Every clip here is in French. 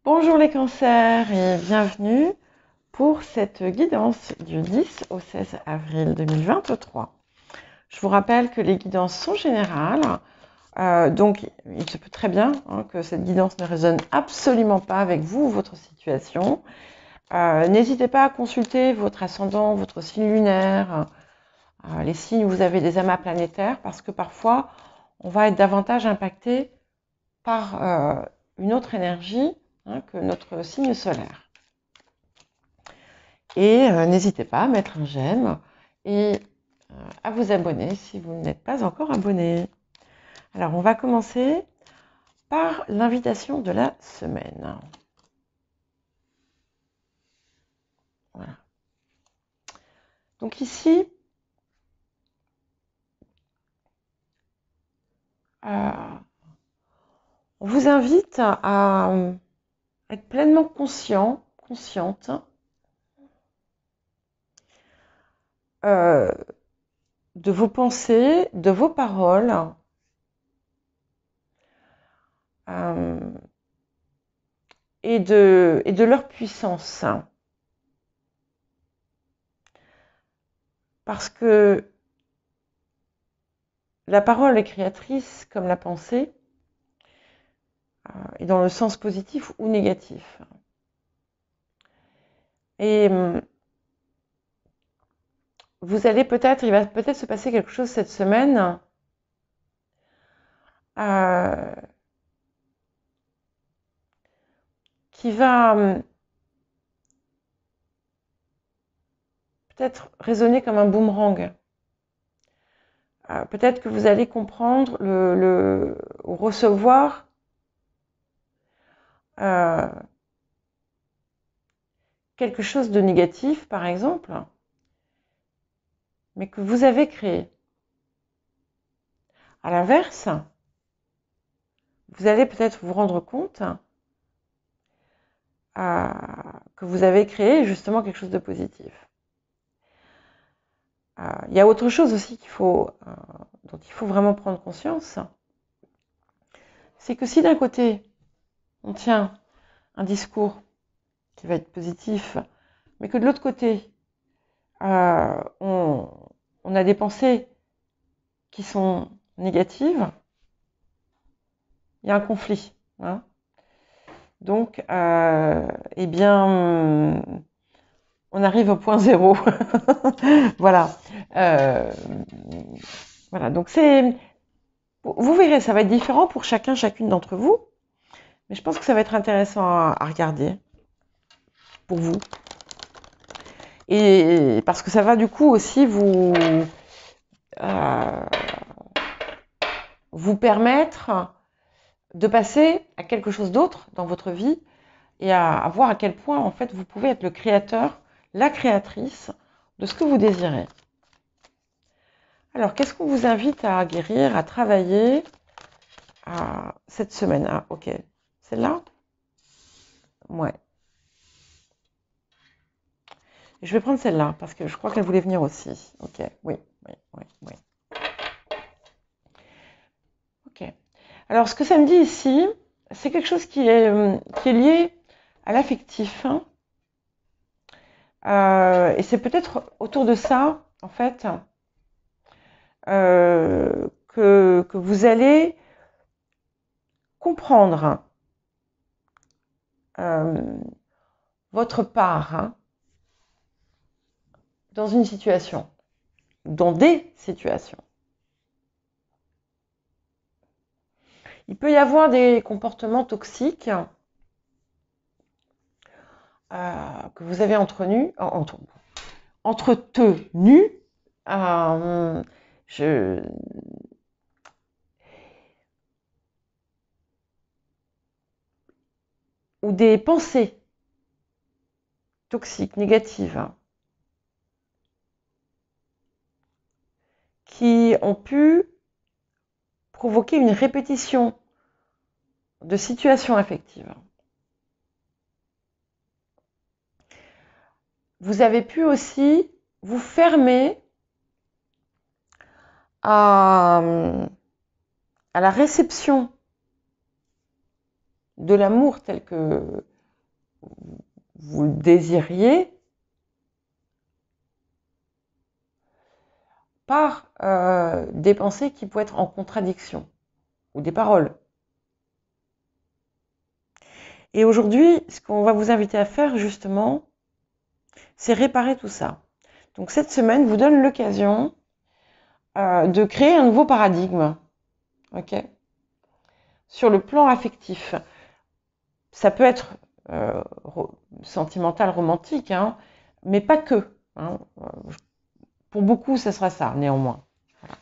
Bonjour les cancers et bienvenue pour cette guidance du 10 au 16 avril 2023. Je vous rappelle que les guidances sont générales, donc il se peut très bien que cette guidance ne résonne absolument pas avec vous ou votre situation. N'hésitez pas à consulter votre ascendant, votre signe lunaire, les signes où vous avez des amas planétaires, parce que parfois on va être davantage impacté par une autre énergie que notre signe solaire. Et n'hésitez pas à mettre un j'aime et à vous abonner si vous n'êtes pas encore abonné. Alors, on va commencer par l'invitation de la semaine. Voilà. Donc ici, on vous invite à être pleinement consciente de vos pensées, de vos paroles, et de leur puissance. Parce que la parole est créatrice comme la pensée, et dans le sens positif ou négatif. Et vous allez il va peut-être se passer quelque chose cette semaine qui va peut-être résonner comme un boomerang. Peut-être que vous allez comprendre ou recevoir quelque chose de négatif, par exemple, mais que vous avez créé. À l'inverse, vous allez peut-être vous rendre compte que vous avez créé justement quelque chose de positif. Il y a autre chose aussi dont il faut vraiment prendre conscience, c'est que si d'un côté, on tient un discours qui va être positif, mais que de l'autre côté, on a des pensées qui sont négatives, il y a un conflit. Donc, eh bien, on arrive au point zéro. Voilà. Voilà. Donc, vous verrez, ça va être différent pour chacune d'entre vous. Mais je pense que ça va être intéressant à regarder pour vous. Et parce que ça va du coup aussi vous permettre de passer à quelque chose d'autre dans votre vie et à voir à quel point en fait vous pouvez être le créateur, la créatrice de ce que vous désirez. Alors, qu'est-ce qu'on vous invite à guérir, à travailler cette semaine? Ah, ok. Celle-là? Ouais. Je vais prendre celle-là, parce que je crois qu'elle voulait venir aussi. Ok, oui. Ok. Alors, ce que ça me dit ici, c'est quelque chose qui est lié à l'affectif. Et c'est peut-être autour de ça, en fait, que vous allez comprendre votre part dans une situation, dans des situations. Il peut y avoir des comportements toxiques que vous avez entretenus, ou des pensées toxiques, négatives, qui ont pu provoquer une répétition de situations affectives. Vous avez pu aussi vous fermer à la réception de l'amour tel que vous désiriez par des pensées qui peuvent être en contradiction ou des paroles. Et aujourd'hui, ce qu'on va vous inviter à faire justement, c'est réparer tout ça. Donc cette semaine vous donne l'occasion de créer un nouveau paradigme, ok, sur le plan affectif. Ça peut être sentimental, romantique, hein, mais pas que. Hein. Pour beaucoup, ça sera ça, néanmoins. Voilà.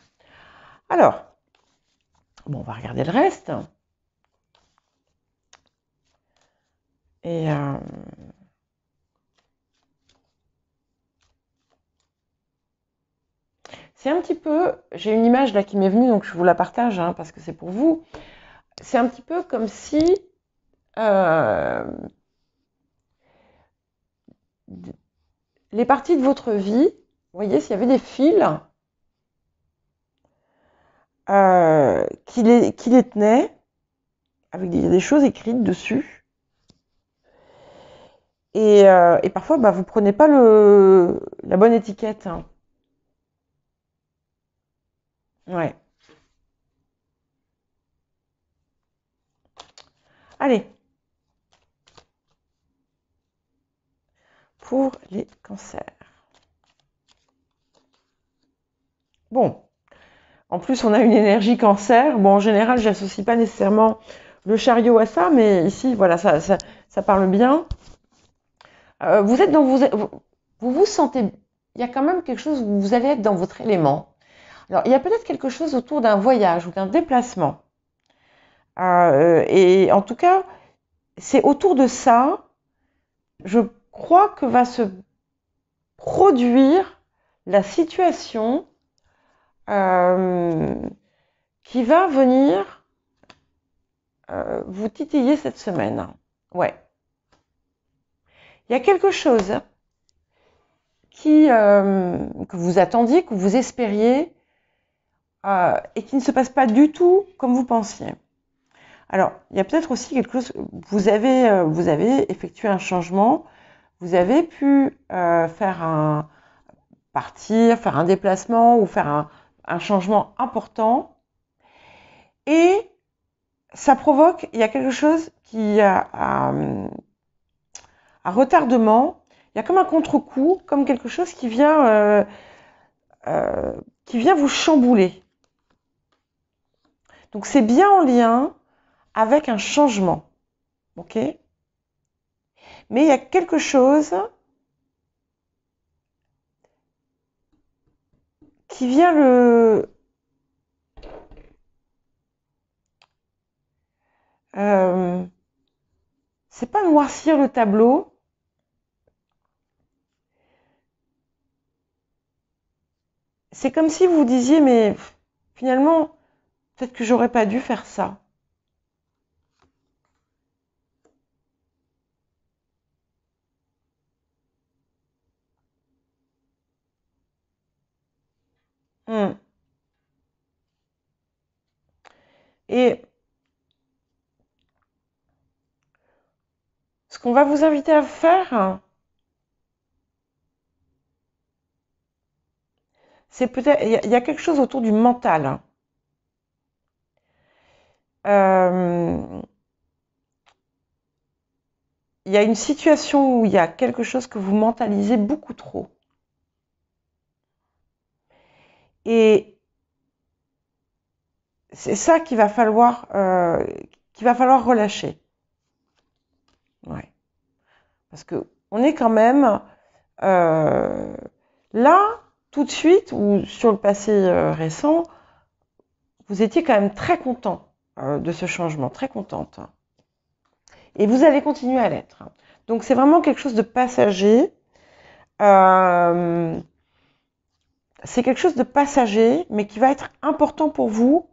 Alors, bon, on va regarder le reste. Et c'est un petit peu, j'ai une image là qui m'est venue, donc je vous la partage, hein, parce que c'est pour vous. C'est un petit peu comme si les parties de votre vie, vous voyez, s'il y avait des fils qui les tenaient, avec des choses écrites dessus. Et parfois, bah, vous ne prenez pas la bonne étiquette. Hein. Ouais. Allez. Pour les cancers. Bon. En plus, on a une énergie cancer. Bon, en général, je n'associe pas nécessairement le chariot à ça, mais ici, voilà, ça parle bien. Vous êtes dans vous sentez, il y a quand même quelque chose où vous allez être dans votre élément. Alors, il y a peut-être quelque chose autour d'un voyage ou d'un déplacement. Et en tout cas, c'est autour de ça, je crois que va se produire la situation qui va venir vous titiller cette semaine. Ouais. Il y a quelque chose que vous attendiez, que vous espériez, et qui ne se passe pas du tout comme vous pensiez. Alors, il y a peut-être aussi quelque chose, vous avez effectué un changement, vous avez pu faire un déplacement ou faire un changement important, et ça provoque, il y a quelque chose qui a un retardement, il y a comme un contre-coup, comme quelque chose qui vient vous chambouler. Donc c'est bien en lien avec un changement, ok? Mais il y a quelque chose qui vient c'est pas noircir le tableau, c'est comme si vous disiez, mais finalement, peut-être que j'aurais pas dû faire ça. Et ce qu'on va vous inviter à faire, c'est peut-être, il y a quelque chose autour du mental. Il y a une situation où il y a quelque chose que vous mentalisez beaucoup trop. Et c'est ça qu'il va falloir relâcher. Ouais. Parce que on est quand même là, tout de suite, ou sur le passé récent, vous étiez quand même très content de ce changement, très contente. Et vous allez continuer à l'être. Donc c'est vraiment quelque chose de passager. C'est quelque chose de passager, mais qui va être important pour vous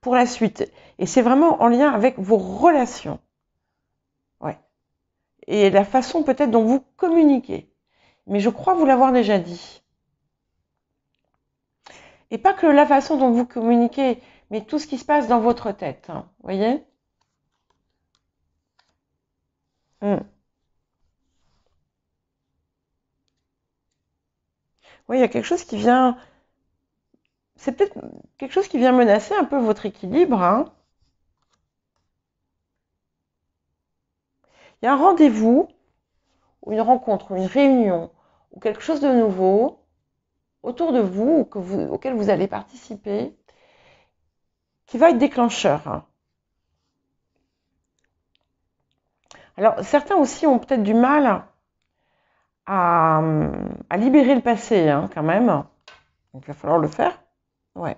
pour la suite. Et c'est vraiment en lien avec vos relations. Ouais. Et la façon peut-être dont vous communiquez. Mais je crois vous l'avoir déjà dit. Et pas que la façon dont vous communiquez, mais tout ce qui se passe dans votre tête. Hein, voyez ? Hmm. Oui, il y a quelque chose qui vient. C'est peut-être quelque chose qui vient menacer un peu votre équilibre, hein. Il y a un rendez-vous, ou une rencontre, ou une réunion, ou quelque chose de nouveau autour de vous, ou auquel vous allez participer, qui va être déclencheur, hein. Alors, certains aussi ont peut-être du mal à, à libérer le passé, hein, quand même. Donc, il va falloir le faire. Ouais.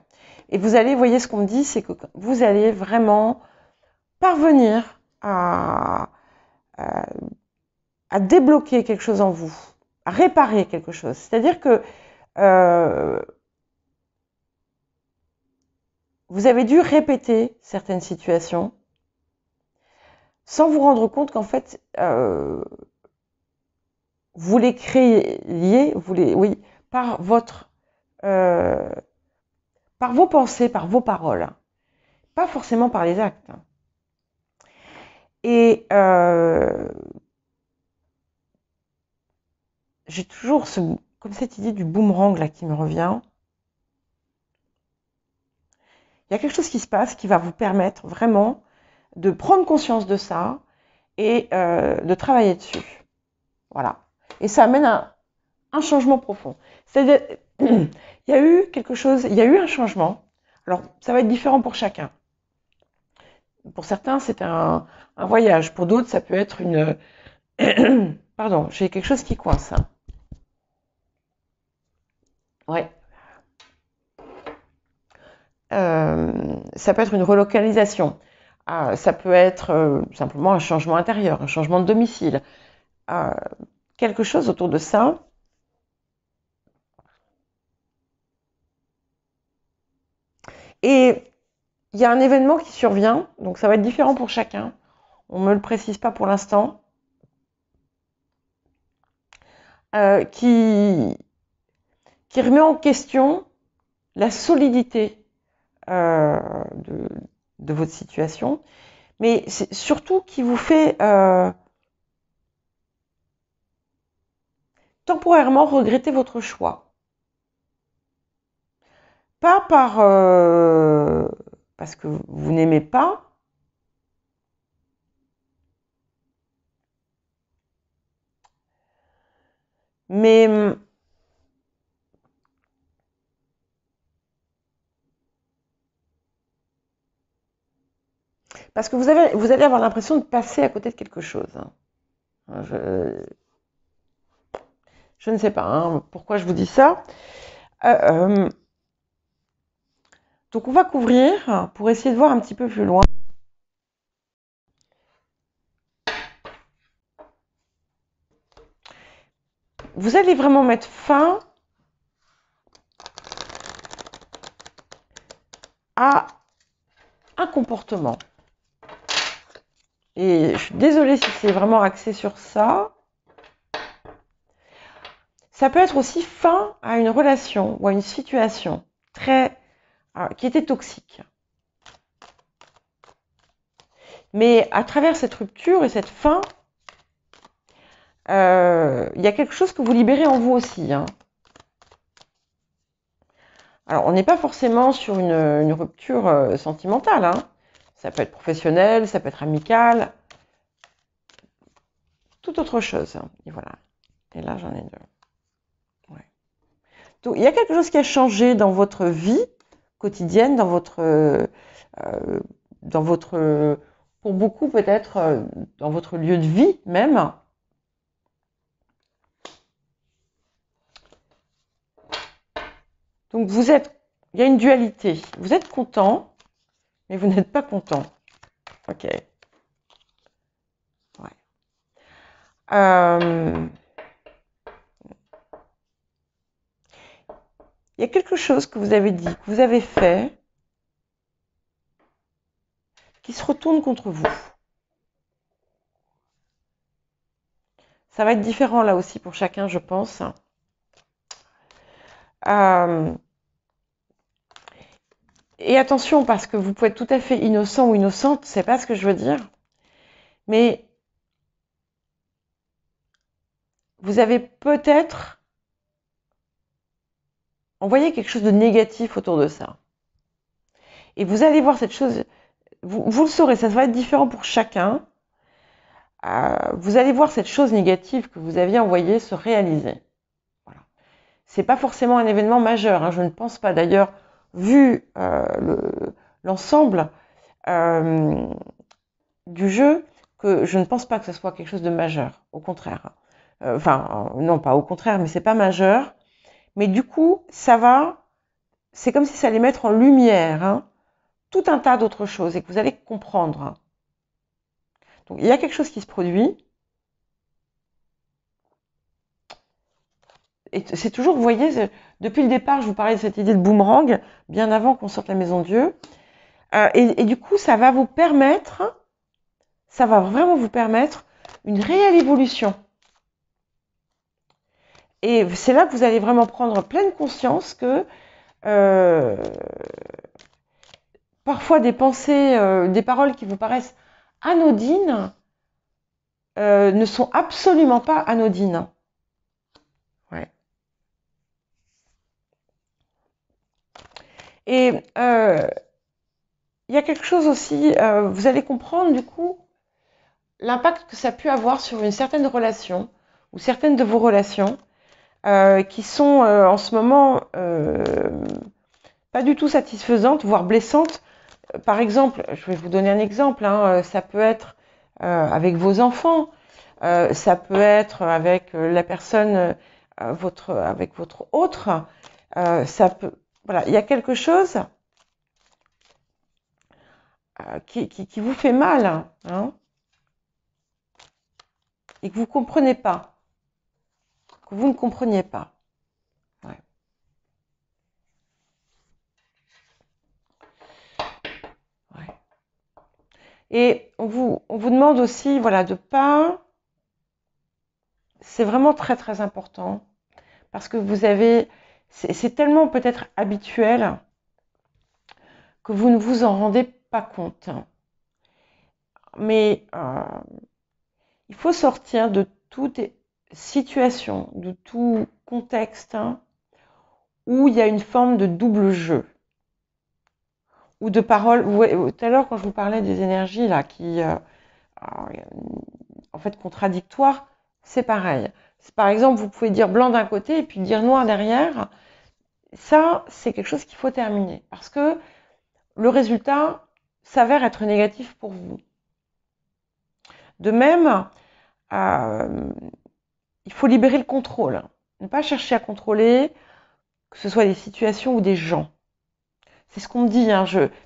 Et vous allez, voyez ce qu'on me dit, c'est que vous allez vraiment parvenir à débloquer quelque chose en vous, à réparer quelque chose. C'est-à-dire que euh, vous avez dû répéter certaines situations sans vous rendre compte qu'en fait, vous les créiez, oui, par euh, par vos pensées, par vos paroles, pas forcément par les actes. Et j'ai toujours comme cette idée du boomerang là qui me revient. Il y a quelque chose qui se passe qui va vous permettre vraiment de prendre conscience de ça et de travailler dessus. Voilà. Et ça amène un changement profond. C'est-à-dire, il y a eu quelque chose, il y a eu un changement. Alors, ça va être différent pour chacun. Pour certains, c'est un voyage. Pour d'autres, ça peut être une... Pardon, j'ai quelque chose qui coince. Ouais. Ça peut être une relocalisation. Ça peut être simplement un changement intérieur, un changement de domicile. Quelque chose autour de ça. Et il y a un événement qui survient, donc ça va être différent pour chacun. On ne me le précise pas pour l'instant. Qui remet en question la solidité de, de votre situation, mais c'est surtout qui vous fait temporairement regretter votre choix. Pas parce que vous n'aimez pas, mais parce que vous allez avoir l'impression de passer à côté de quelque chose, hein. Je ne sais pas, hein, pourquoi je vous dis ça. Donc on va couvrir pour essayer de voir un petit peu plus loin. Vous allez vraiment mettre fin à un comportement. Et je suis désolée si c'est vraiment axé sur ça. Ça peut être aussi fin à une relation ou à une situation qui était toxique. Mais à travers cette rupture et cette fin, il y a quelque chose que vous libérez en vous aussi, hein. Alors, on n'est pas forcément sur une rupture sentimentale, hein. Ça peut être professionnel, ça peut être amical, tout autre chose, hein. Et voilà. Et là, j'en ai deux. Ouais. Donc, il y a quelque chose qui a changé dans votre vie quotidienne, dans votre, pour beaucoup peut-être, dans votre lieu de vie même. Donc il y a une dualité. Vous êtes content, mais vous n'êtes pas content. Ok. Ouais. Il y a quelque chose que vous avez dit, que vous avez fait, qui se retourne contre vous. Ça va être différent là aussi pour chacun, je pense. Et attention, parce que vous pouvez être tout à fait innocent ou innocente, c'est pas ce que je veux dire. Mais vous avez peut-être envoyé quelque chose de négatif autour de ça. Et vous allez voir cette chose, vous le saurez, ça va être différent pour chacun. Vous allez voir cette chose négative que vous aviez envoyée se réaliser. Voilà. C'est pas forcément un événement majeur, hein, je ne pense pas. D'ailleurs, vu l'ensemble du jeu, que je ne pense pas que ce soit quelque chose de majeur. Au contraire. Non, pas au contraire, mais c'est pas majeur. Mais du coup, c'est comme si ça allait mettre en lumière tout un tas d'autres choses et que vous allez comprendre. Donc, il y a quelque chose qui se produit. Et c'est toujours, vous voyez, depuis le départ, je vous parlais de cette idée de boomerang, bien avant qu'on sorte la maison Dieu. Et du coup, ça va vraiment vous permettre une réelle évolution. Et c'est là que vous allez vraiment prendre pleine conscience que parfois des pensées, des paroles qui vous paraissent anodines ne sont absolument pas anodines. Ouais. Et il y a quelque chose aussi, vous allez comprendre du coup l'impact que ça a pu avoir sur une certaine relation ou certaines de vos relations qui sont en ce moment pas du tout satisfaisantes, voire blessantes. Par exemple, je vais vous donner un exemple, ça peut être avec vos enfants, ça peut être avec la personne, avec votre autre, ça peut, voilà, il y a quelque chose qui vous fait mal, et que vous comprenez pas, que vous ne compreniez pas. Ouais. Ouais. Et on vous demande aussi, voilà, de pas. C'est vraiment très très important parce que vous avez, c'est tellement peut-être habituel que vous ne vous en rendez pas compte. Mais il faut sortir de toute situation, de tout contexte où il y a une forme de double jeu ou de paroles. Tout à l'heure, quand je vous parlais des énergies là, qui, en fait, contradictoires, c'est pareil. Par exemple, vous pouvez dire blanc d'un côté et puis dire noir derrière. Ça, c'est quelque chose qu'il faut terminer parce que le résultat s'avère être négatif pour vous. De même, il faut libérer le contrôle. Ne pas chercher à contrôler, que ce soit des situations ou des gens. C'est ce qu'on me dit.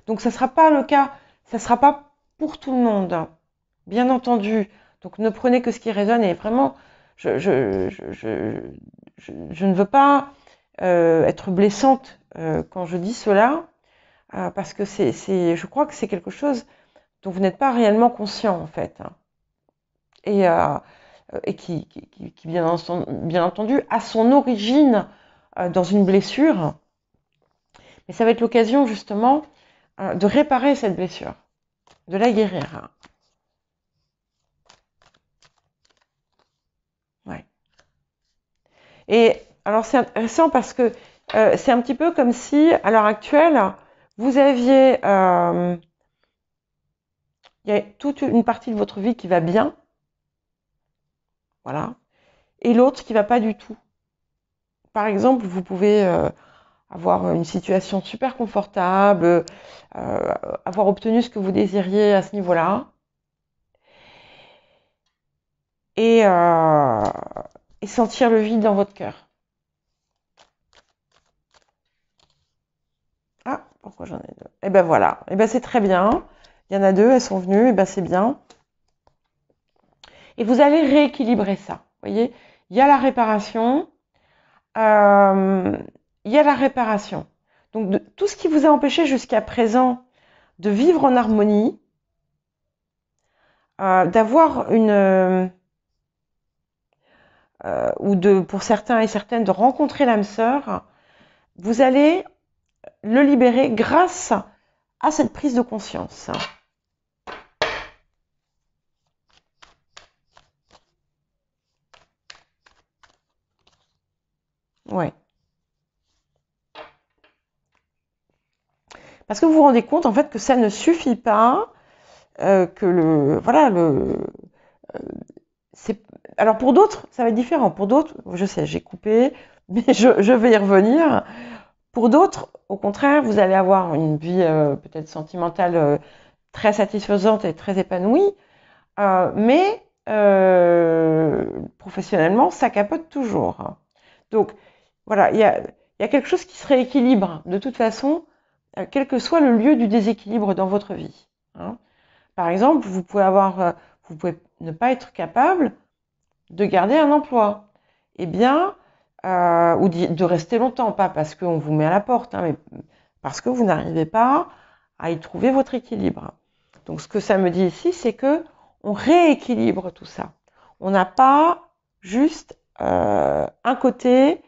Donc, ça ne sera pas le cas, ça ne sera pas pour tout le monde, bien entendu. Donc, ne prenez que ce qui résonne. Et vraiment, je ne veux pas être blessante quand je dis cela, parce que je crois que c'est quelque chose dont vous n'êtes pas réellement conscient, en fait. Et qui bien entendu, a son origine dans une blessure. Mais ça va être l'occasion, justement, de réparer cette blessure, de la guérir. Ouais. Et alors, c'est intéressant parce que c'est un petit peu comme si, à l'heure actuelle, vous aviez... il y a toute une partie de votre vie qui va bien, voilà, et l'autre qui va pas du tout. Par exemple, vous pouvez avoir une situation super confortable, avoir obtenu ce que vous désiriez à ce niveau-là, et sentir le vide dans votre cœur. Ah, pourquoi j'en ai deux? Eh ben voilà, eh ben c'est très bien. Il y en a deux, elles sont venues, eh ben c'est bien. Et vous allez rééquilibrer ça. Vous voyez, il y a la réparation, il y a la réparation. Donc tout ce qui vous a empêché jusqu'à présent de vivre en harmonie, d'avoir une pour certains et certaines de rencontrer l'âme sœur, vous allez le libérer grâce à cette prise de conscience. Ouais. Parce que vous vous rendez compte, en fait, que ça ne suffit pas, voilà, alors pour d'autres, ça va être différent. Pour d'autres, je sais, j'ai coupé, mais je vais y revenir. Pour d'autres, au contraire, vous allez avoir une vie peut-être sentimentale très satisfaisante et très épanouie, mais professionnellement, ça capote toujours. Donc, voilà, il y a quelque chose qui se rééquilibre de toute façon, quel que soit le lieu du déséquilibre dans votre vie. Hein. Par exemple, vous pouvez ne pas être capable de garder un emploi. Eh bien, ou de rester longtemps, pas parce qu'on vous met à la porte, hein, mais parce que vous n'arrivez pas à y trouver votre équilibre. Donc, ce que ça me dit ici, c'est que on rééquilibre tout ça. On n'a pas juste un côté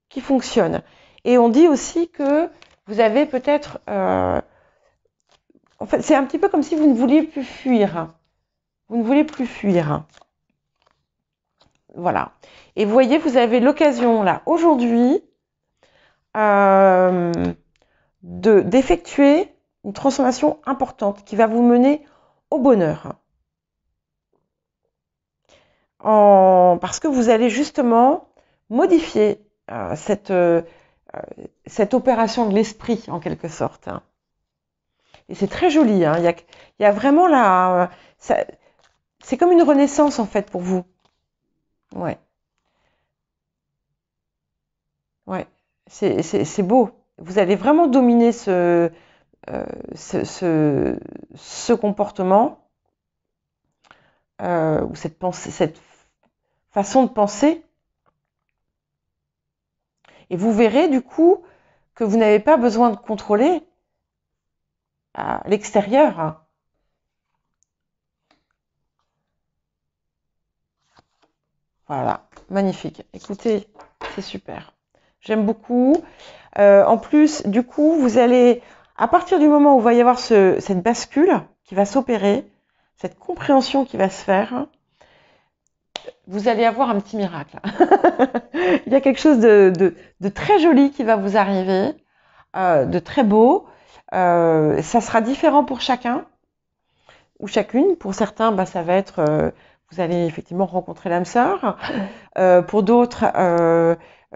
qui fonctionne. Et on dit aussi que vous avez peut-être... en fait, c'est un petit peu comme si vous ne vouliez plus fuir. Vous ne voulez plus fuir. Voilà. Et vous voyez, vous avez l'occasion, là, aujourd'hui, d'effectuer une transformation importante qui va vous mener au bonheur. Parce que vous allez justement modifier cette opération de l'esprit, en quelque sorte. Et c'est très joli. Hein. Il y a vraiment là... c'est comme une renaissance, en fait, pour vous. Ouais. Ouais. C'est beau. Vous allez vraiment dominer ce comportement ou cette pensée, cette façon de penser. Et vous verrez du coup que vous n'avez pas besoin de contrôler l'extérieur. Hein. Voilà, magnifique. Écoutez, c'est super. J'aime beaucoup. En plus, du coup, vous allez, à partir du moment où il va y avoir cette bascule qui va s'opérer, cette compréhension qui va se faire, vous allez avoir un petit miracle. Il y a quelque chose de très joli qui va vous arriver, de très beau. Ça sera différent pour chacun ou chacune. Pour certains, bah, ça va être... vous allez effectivement rencontrer l'âme sœur. Pour d'autres,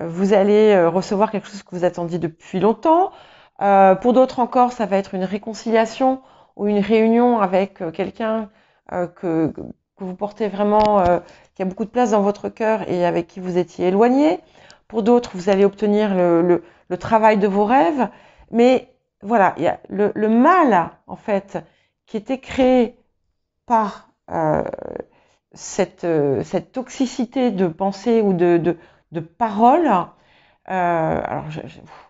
vous allez recevoir quelque chose que vous attendiez depuis longtemps. Pour d'autres encore, ça va être une réconciliation ou une réunion avec quelqu'un que vous portez vraiment, qui a beaucoup de place dans votre cœur et avec qui vous étiez éloigné. Pour d'autres, vous allez obtenir le travail de vos rêves. Mais voilà, il y a le mal, en fait, qui était créé par cette toxicité de pensée ou de parole. Alors,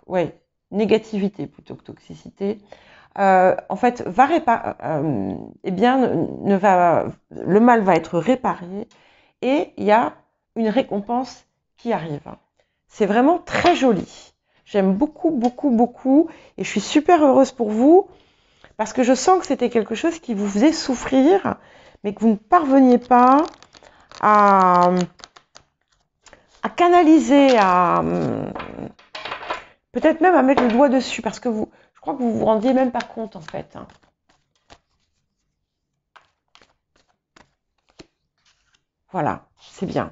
ouais, négativité plutôt que toxicité. En fait, eh bien, le mal va être réparé et il y a une récompense qui arrive. C'est vraiment très joli. J'aime beaucoup, beaucoup, beaucoup et je suis super heureuse pour vous parce que je sens que c'était quelque chose qui vous faisait souffrir, mais que vous ne parveniez pas à canaliser, peut-être même à mettre le doigt dessus parce que je crois que vous vous rendiez même pas compte en fait. Voilà, c'est bien.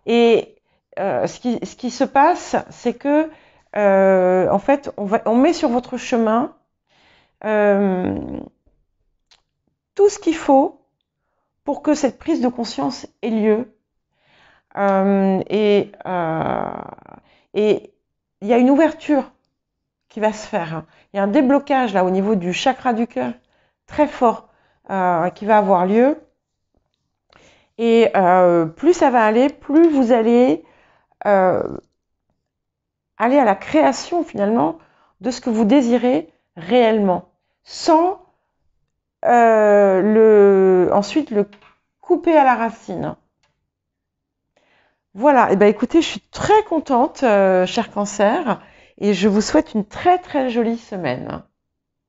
Et ce qui se passe, c'est que en fait, on met sur votre chemin tout ce qu'il faut pour que cette prise de conscience ait lieu. Et il y a une ouverture qui va se faire. Il y a un déblocage là au niveau du chakra du cœur très fort qui va avoir lieu. Et plus ça va aller, plus vous allez aller à la création finalement de ce que vous désirez réellement, sans ensuite le couper à la racine. Voilà, et ben écoutez, je suis très contente, cher Cancer, et je vous souhaite une très très jolie semaine.